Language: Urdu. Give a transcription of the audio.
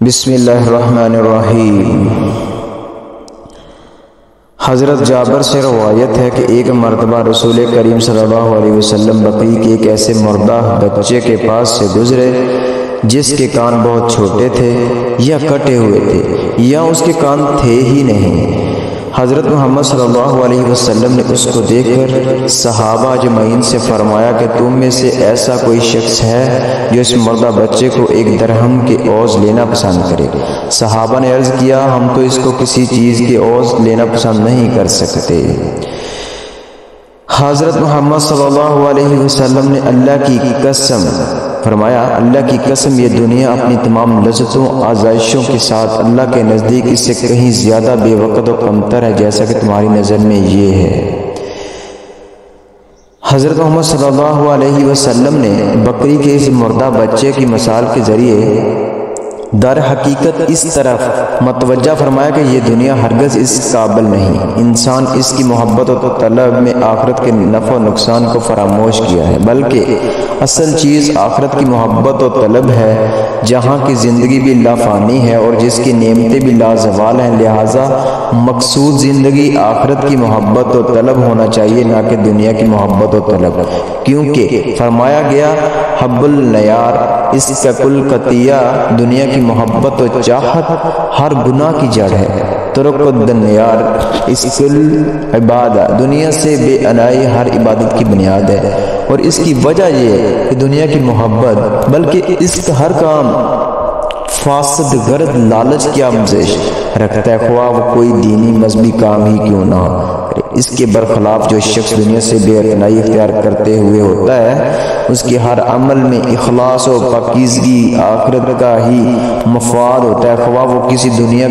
بسم اللہ الرحمن الرحیم۔ حضرت جابر سے روایت ہے کہ ایک مرتبہ رسول کریم صلی اللہ علیہ وسلم بقیع کے ایک ایسے مردہ بچے کے پاس سے گزرے جس کے کان بہت چھوٹے تھے یا کٹے ہوئے تھے یا اس کے کان تھے ہی نہیں۔ حضرت محمد صلی اللہ علیہ وسلم نے اس کو دیکھ کر صحابہ اجمعین سے فرمایا کہ تم میں سے ایسا کوئی شخص ہے جو اس مردہ بچے کو 1 درہم کے عوض لینا پسند کرے؟ صحابہ نے عرض کیا ہم تو اس کو کسی چیز کے عوض لینا پسند نہیں کر سکتے۔ حضرت محمد صلی اللہ علیہ وسلم نے اللہ کی قسم فرمایا، اللہ کی قسم یہ دنیا اپنی تمام لذتوں آزائشوں کے ساتھ اللہ کے نزدیک اس سے کہیں زیادہ بے وقت و کمتر ہے جیسا کہ تمہاری نظر میں یہ ہے۔ حضرت محمد صلی اللہ علیہ وسلم نے بکری کے اس مردہ بچے کی مثال کے ذریعے در حقیقت اس طرف متوجہ فرمایا کہ یہ دنیا ہرگز اس قابل نہیں۔ انسان اس کی محبت و طلب میں آخرت کے نفع و نقصان کو فراموش کیا ہے، بلکہ اصل چیز آخرت کی محبت و طلب ہے جہاں کی زندگی بھی لافانی ہے اور جس کی نعمتیں بھی لازوال ہیں۔ لہٰذا مقصود زندگی آخرت کی محبت و طلب ہونا چاہیے، نہ کہ دنیا کی محبت و طلب، کیونکہ فرمایا گیا حب النیار اس کا کل قطیہ، دنیا کی محبت و چاہت ہر گناہ کی جڑ ہے۔ ترک الدنیار اس کل عبادہ، دنیا سے بے عنائی ہر عبادت کی بنیاد ہے، اور اس کی وجہ یہ ہے کہ دنیا کی محبت بلکہ اس کا ہر کام فاسد غرض لالچ کی آمیزش رکھتا ہے، خواہ وہ کوئی دینی مذہبی کام ہی کیوں نہ ہو۔ اس کے برخلاف جو شخص دنیا سے بے اعتنائی اختیار کرتے ہوئے ہوتا ہے اس کے ہر عمل میں اخلاص و پاکیزگی آخرت کا ہی مفاد ہوتا ہے، خواہ وہ کسی دنیا